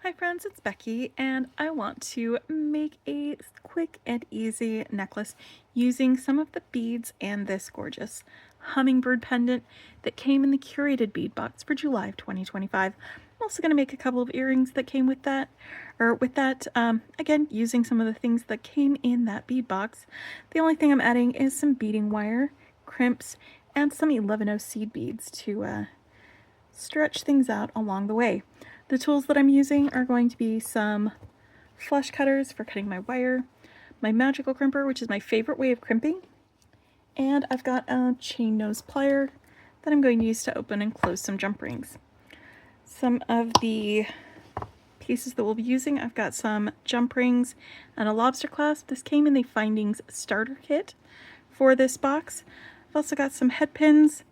Hi friends, it's Becky and I want to make a quick and easy necklace using some of the beads and this gorgeous hummingbird pendant that came in the Curated Bead Box for July of 2025. I'm also going to make a couple of earrings that came with that, again, using some of the things that came in that bead box. The only thing I'm adding is some beading wire, crimps, and some 11/0 seed beads to stretch things out along the way. The tools that I'm using are going to be some flush cutters for cutting my wire, my magical crimper, which is my favorite way of crimping, and I've got a chain nose plier that I'm going to use to open and close some jump rings. Some of the pieces that we'll be using, I've got some jump rings and a lobster clasp. This came in the Findings starter kit for this box. I've also got some head pins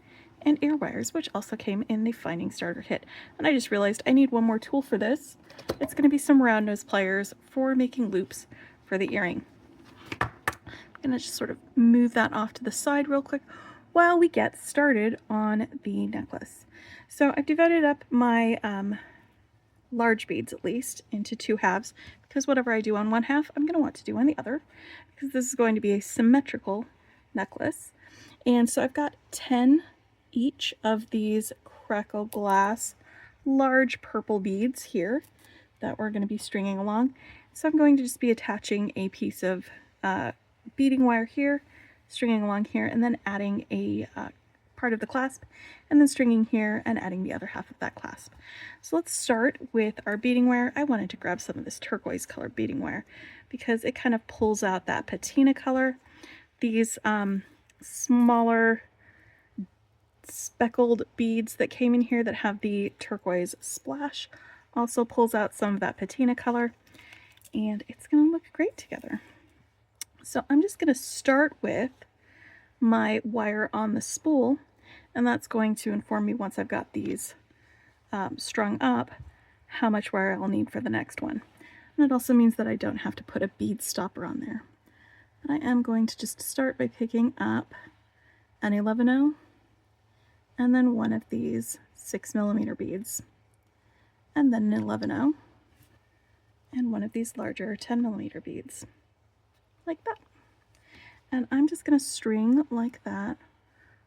and ear wires, which also came in the Finding starter kit. And I just realized I need one more tool for this. It's going to be some round nose pliers for making loops for the earring. I'm going to just sort of move that off to the side real quick while we get started on the necklace. So I've divided up my large beads, at least, into two halves, because whatever I do on one half, I'm going to want to do on the other, because this is going to be a symmetrical necklace. And so I've got 10 each of these crackle glass large purple beads here that we're going to be stringing along. So I'm going to just be attaching a piece of beading wire here, stringing along here, and then adding a part of the clasp, and then stringing here and adding the other half of that clasp. So let's start with our beading wire. I wanted to grab some of this turquoise color beading wire because it kind of pulls out that patina color. These smaller speckled beads that came in here that have the turquoise splash also pulls out some of that patina color, and it's going to look great together. So I'm just going to start with my wire on the spool, and that's going to inform me, once I've got these strung up, how much wire I'll need for the next one. And it also means that I don't have to put a bead stopper on there. But I am going to just start by picking up an 11/0 and then one of these 6mm beads, and then an 11/0 and one of these larger 10mm beads, like that. And I'm just going to string like that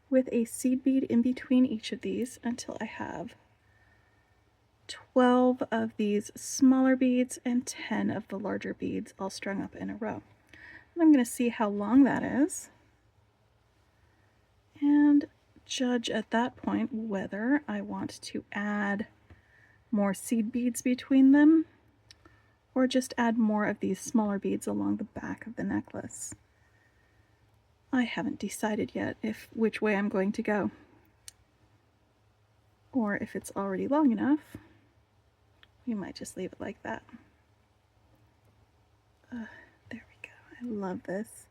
with a seed bead in between each of these until I have 12 of these smaller beads and 10 of the larger beads all strung up in a row. And I'm going to see how long that is and judge at that point whether I want to add more seed beads between them or just add more of these smaller beads along the back of the necklace. I haven't decided yet which way I'm going to go, or if it's already long enough, we might just leave it like that. There we go. I love this.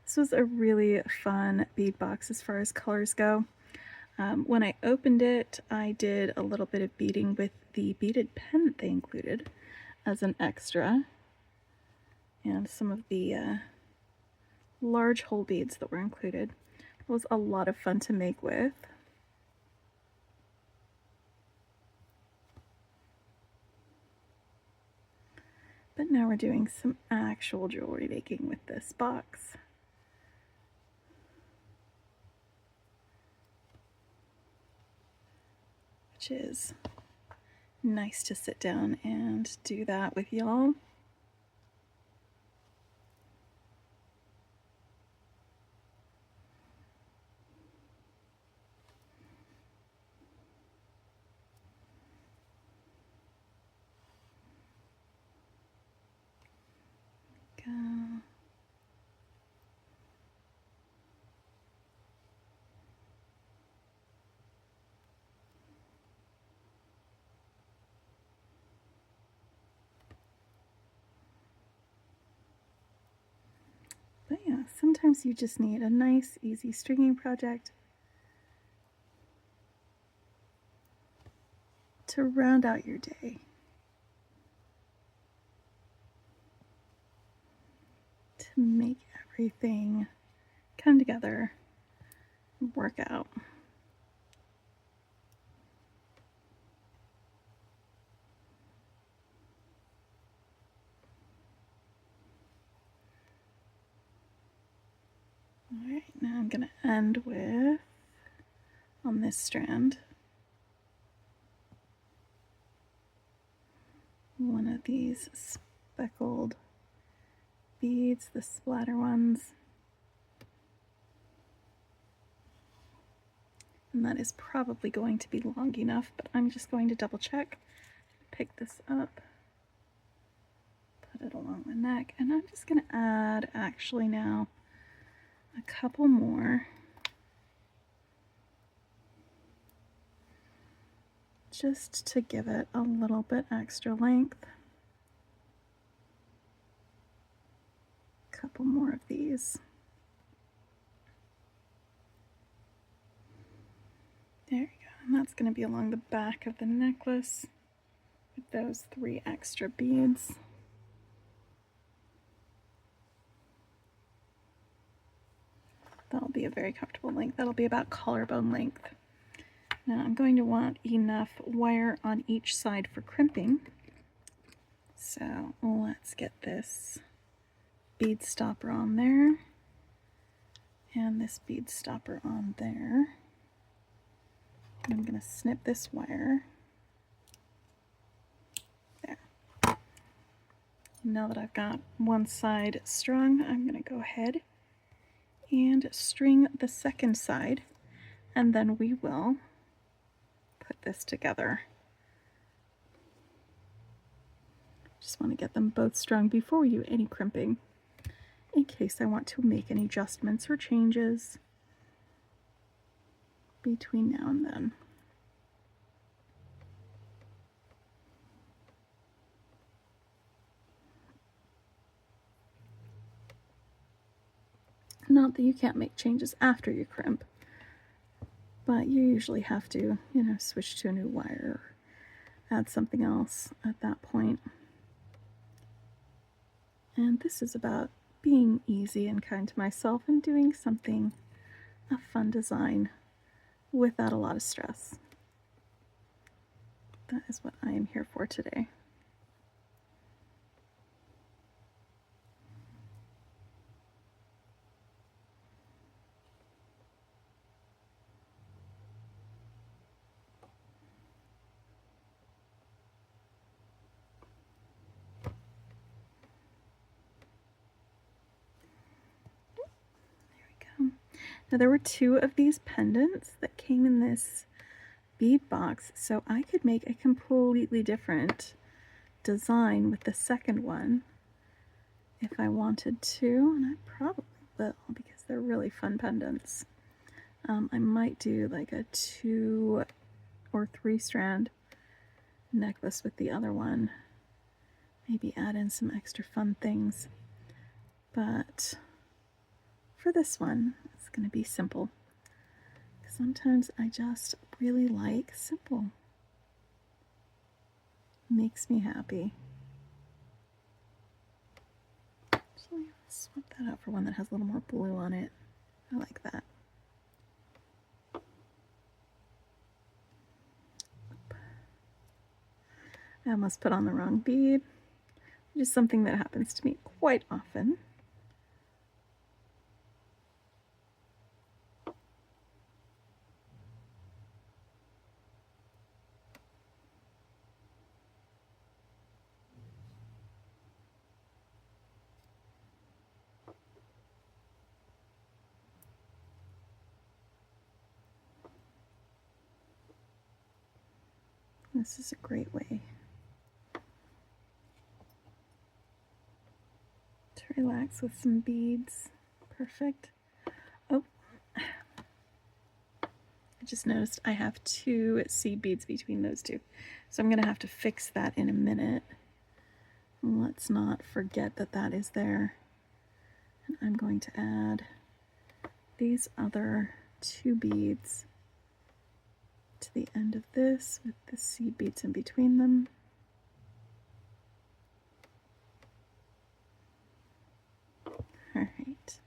This was a really fun bead box as far as colors go. When I opened it, I did a little bit of beading with the beaded pen that they included as an extra, and some of the large hole beads that were included. It was a lot of fun to make with. But now we're doing some actual jewelry making with this box. Which is nice to sit down and do that with y'all. Go. But yeah, sometimes you just need a nice, easy stringing project to round out your day. To make everything come together and work out. end with, on this strand, one of these speckled beads, the splatter ones. And that is probably going to be long enough, but I'm just going to double check. Pick this up, put it along the neck, and I'm just going to add, actually now, a couple more. Just to give it a little bit extra length. A couple more of these. There you go, and that's going to be along the back of the necklace with those 3 extra beads. That'll be a very comfortable length. That'll be about collarbone length. Now I'm going to want enough wire on each side for crimping. So let's get this bead stopper on there and this bead stopper on there. I'm going to snip this wire. There. Now that I've got one side strung, I'm going to go ahead and string the second side, and then we will put this together. Just want to get them both strung before we do any crimping, in case I want to make any adjustments or changes between now and then. Not that you can't make changes after you crimp, but you usually have to, switch to a new wire, or add something else at that point. And this is about being easy and kind to myself and doing something, a fun design, without a lot of stress. That is what I am here for today. Now there were 2 of these pendants that came in this bead box, so I could make a completely different design with the second one if I wanted to, and I probably will because they're really fun pendants. I might do like a 2 or 3 strand necklace with the other one, maybe add in some extra fun things, but for this one it's going to be simple. Sometimes I just really like simple. Makes me happy. So I'll swap that out for one that has a little more blue on it. I like that. I almost put on the wrong bead, which is something that happens to me quite often. This is a great way to relax with some beads. Perfect. Oh, I just noticed I have 2 seed beads between those 2. So I'm going to have to fix that in a minute. Let's not forget that that is there. And I'm going to add these other 2 beads to the end of this with the seed beads in between them. All right,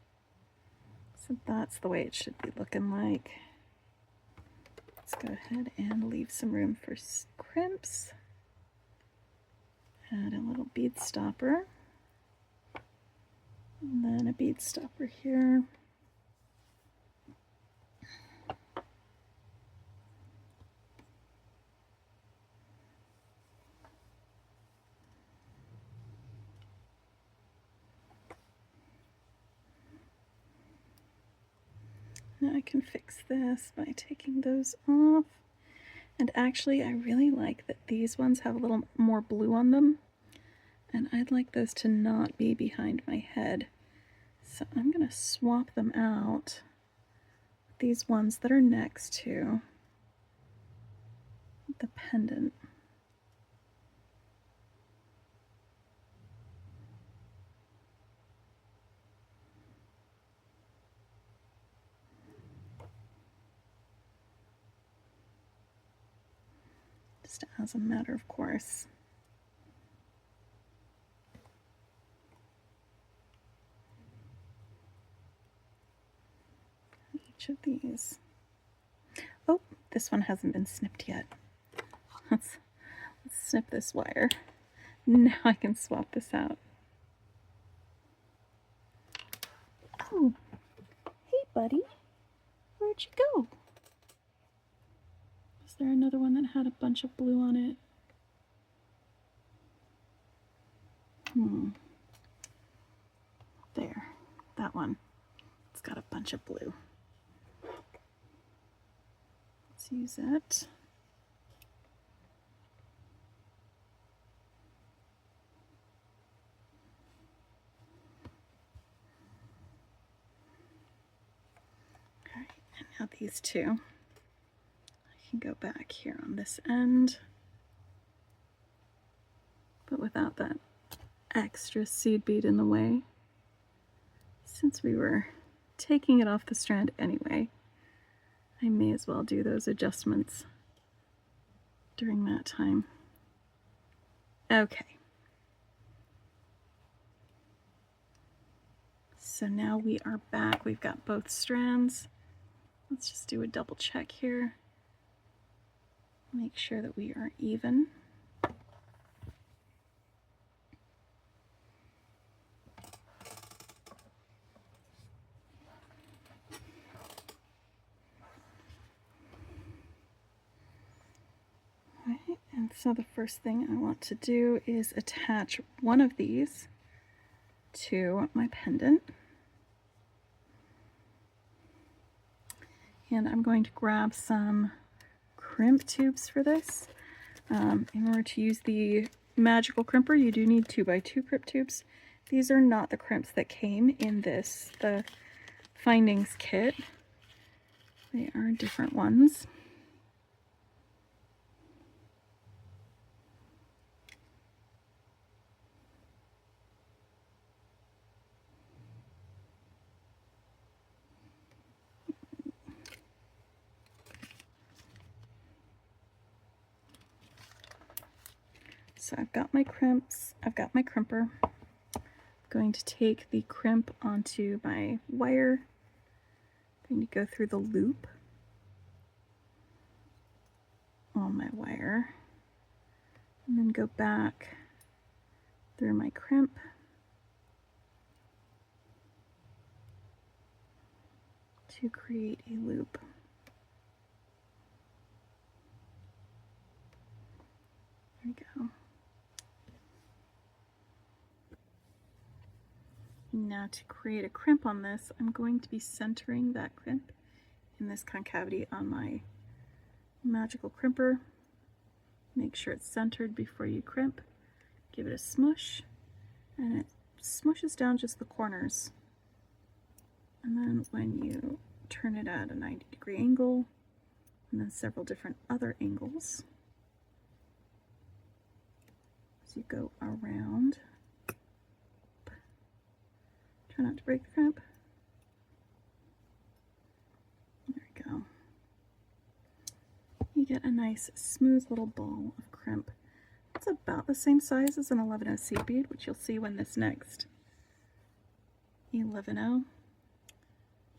so that's the way it should be looking like. Let's go ahead and leave some room for crimps. Add a little bead stopper, and then a bead stopper here. Now I can fix this by taking those off. And actually, I really like that these ones have a little more blue on them. And I'd like those to not be behind my head. So I'm going to swap them out with these ones that are next to the pendant. Just as a matter of course. Each of these. Oh, this one hasn't been snipped yet. Let's snip this wire. Now I can swap this out. Oh, hey buddy, where'd you go? Is there another one that had a bunch of blue on it? There, that one. It's got a bunch of blue. Let's use it. All right, and now these two. I can go back here on this end, but without that extra seed bead in the way. Since we were taking it off the strand anyway, I may as well do those adjustments during that time. Okay. So now we are back. We've got both strands. Let's just do a double check here. Make sure that we are even. Right, and so the first thing I want to do is attach one of these to my pendant. And I'm going to grab some crimp tubes for this. In order to use the magical crimper, you do need 2x2 crimp tubes. These are not the crimps that came in the findings kit. They are different ones. So I've got my crimps, I've got my crimper. I'm going to take the crimp onto my wire. I'm going to go through the loop on my wire and then go back through my crimp to create a loop. There we go. Now to create a crimp on this, I'm going to be centering that crimp in this concavity on my magical crimper. Make sure it's centered before you crimp. Give it a smush, and it smushes down just the corners. And then when you turn it at a 90-degree angle, and then several different other angles, as you go around, try not to break the crimp. There we go. You get a nice smooth little ball of crimp. It's about the same size as an 11-0 seed bead, which you'll see when this next 11-0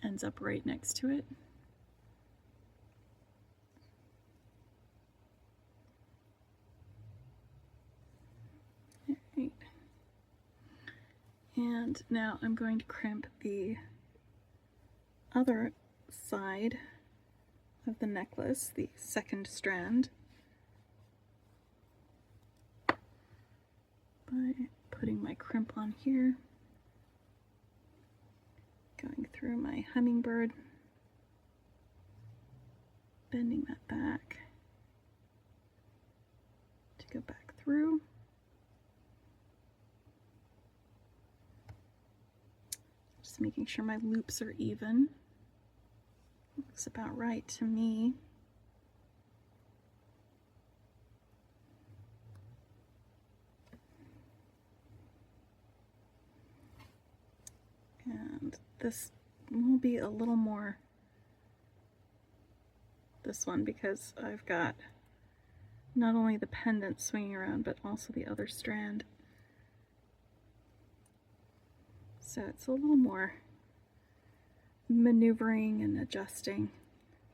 ends up right next to it. Right. And now I'm going to crimp the other side of the necklace, the second strand, by putting my crimp on here, going through my hummingbird, bending that back to go back through. Just making sure my loops are even. Looks about right to me. And this will be a little more, this one, because I've got not only the pendant swinging around, but also the other strand. So it's a little more maneuvering and adjusting,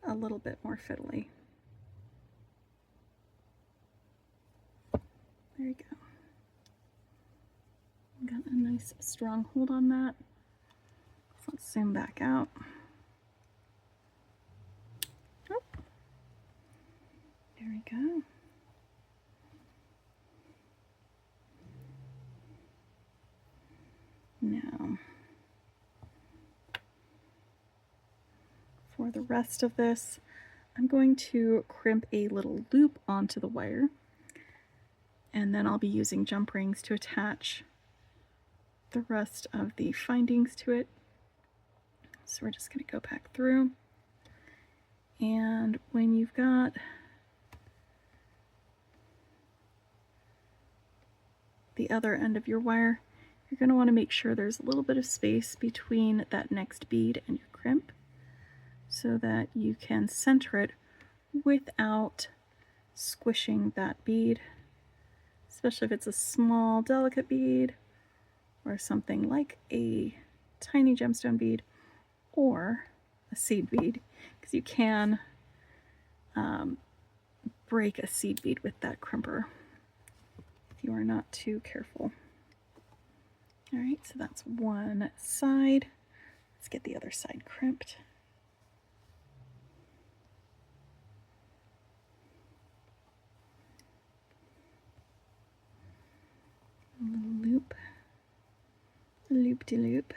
a little bit more fiddly. There you go. Got a nice strong hold on that. So let's zoom back out. Oh, there we go. Now, for the rest of this, I'm going to crimp a little loop onto the wire, and then I'll be using jump rings to attach the rest of the findings to it. So we're just going to go back through, and when you've got the other end of your wire, you're going to want to make sure there's a little bit of space between that next bead and your crimp so that you can center it without squishing that bead, especially if it's a small, delicate bead or something like a tiny gemstone bead or a seed bead, because you can break a seed bead with that crimper if you are not too careful. All right, so that's one side. Let's get the other side crimped. A little loop, loop-de-loop.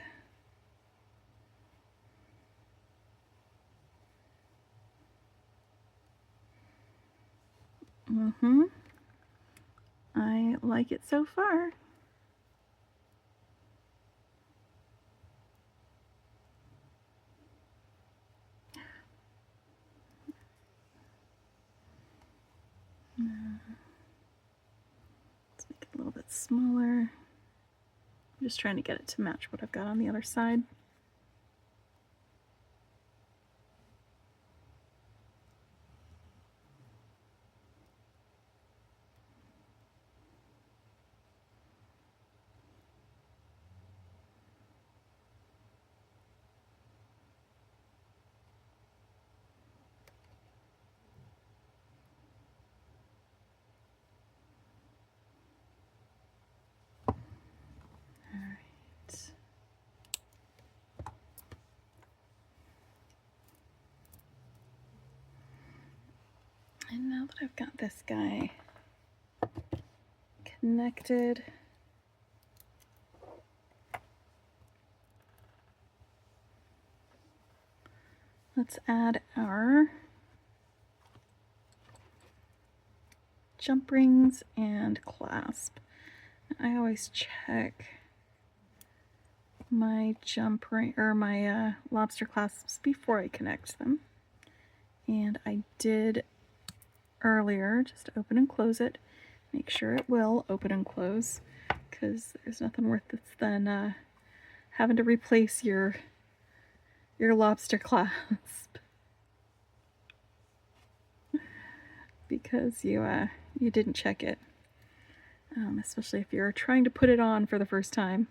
I like it so far. Let's make it a little bit smaller. I'm just trying to get it to match what I've got on the other side. And now that I've got this guy connected, let's add our jump rings and clasp. I always check my jump ring or my lobster clasps before I connect them, and I did earlier. Just open and close it. Make sure it will open and close, because there's nothing worse than having to replace your lobster clasp because you didn't check it, especially if you're trying to put it on for the first time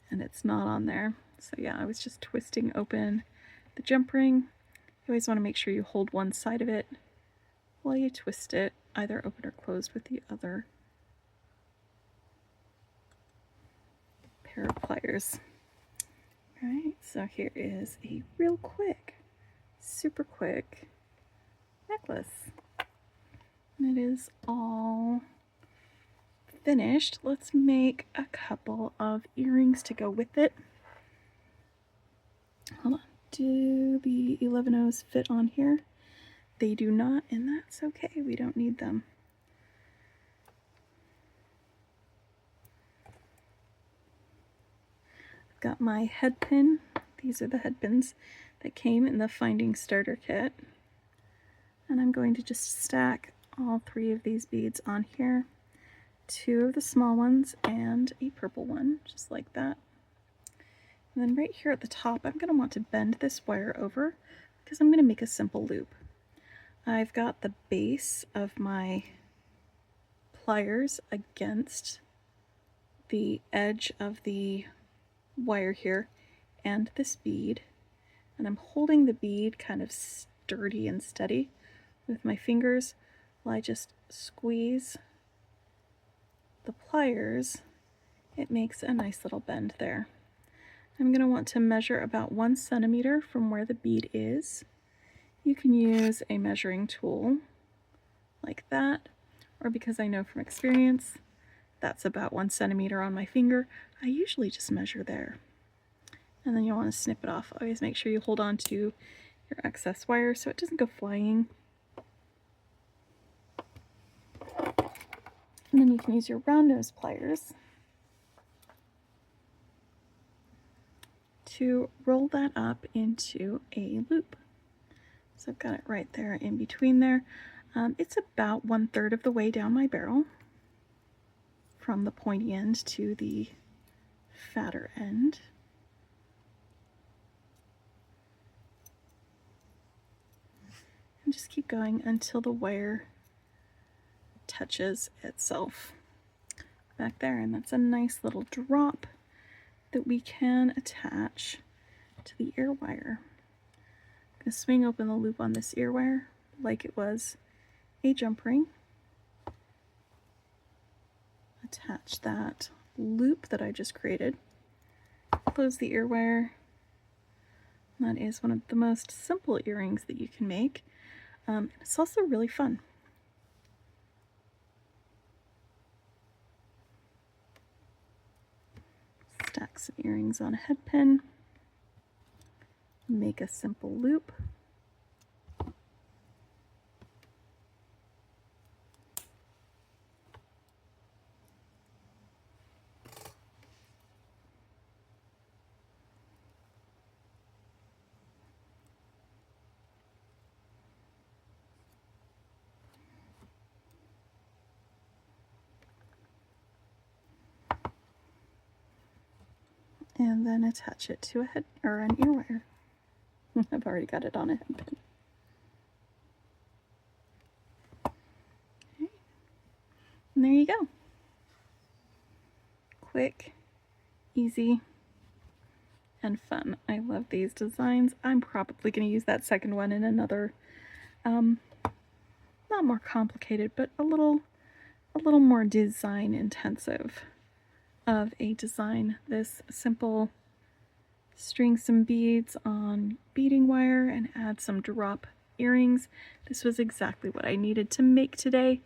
and it's not on there. So yeah, I was just twisting open the jump ring. You always want to make sure you hold one side of it while you twist it, either open or closed with the other pair of pliers. All right, so here is a real quick, super quick necklace. And it is all finished. Let's make a couple of earrings to go with it. Hold on, do the 11 O's fit on here? they do not, and that's okay. We don't need them. I've got my head pin. These are the head pins that came in the Finding Starter Kit. And I'm going to just stack all 3 of these beads on here. 2 of the small ones and a purple one, just like that. And then right here at the top, I'm going to want to bend this wire over because I'm going to make a simple loop. I've got the base of my pliers against the edge of the wire here and this bead, and I'm holding the bead kind of sturdy and steady with my fingers while I just squeeze the pliers. It makes a nice little bend there. I'm going to want to measure about 1 centimeter from where the bead is. You can use a measuring tool like that, or because I know from experience that's about 1 centimeter on my finger, I usually just measure there. And then you'll want to snip it off. Always make sure you hold on to your excess wire so it doesn't go flying. And then you can use your round nose pliers to roll that up into a loop. So I've got it right there in between there. It's about 1/3 of the way down my barrel from the pointy end to the fatter end. And just keep going until the wire touches itself back there, and that's a nice little drop that we can attach to the ear wire. I'm going to swing open the loop on this ear wire like it was a jump ring. Attach that loop that I just created. Close the ear wire. That is one of the most simple earrings that you can make. It's also really fun. Stack some earrings on a head pin. Make a simple loop. And then attach it to a head or an ear wire. I've already got it on a head pin. Okay. And there you go. Quick, easy, and fun. I love these designs. I'm probably going to use that second one in another, not more complicated, but a little more design intensive of a design. This simple, string some beads on beading wire and add some drop earrings. This was exactly what I needed to make today,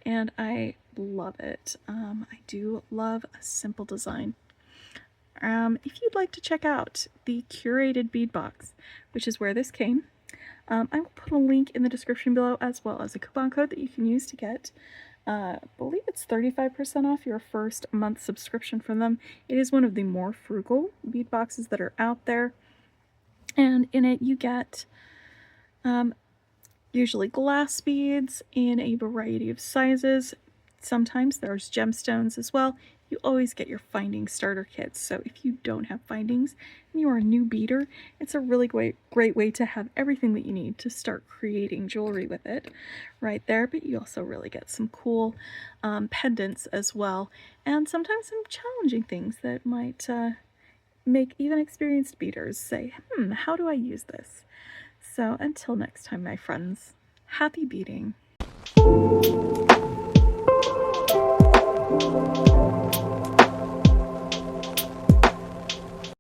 and I love it. I do love a simple design. If you'd like to check out the Curated Bead Box, which is where this came, I will put a link in the description below, as well as a coupon code that you can use to get, I believe it's 35% off your first month subscription from them. It is one of the more frugal bead boxes that are out there, and in it you get usually glass beads in a variety of sizes. Sometimes there's gemstones as well. You always get your finding starter kits, so if you don't have findings and you are a new beader, it's a really great way to have everything that you need to start creating jewelry with it right there. But you also really get some cool pendants as well, and sometimes some challenging things that might make even experienced beaders say, how do I use this? So until next time, my friends, happy beading.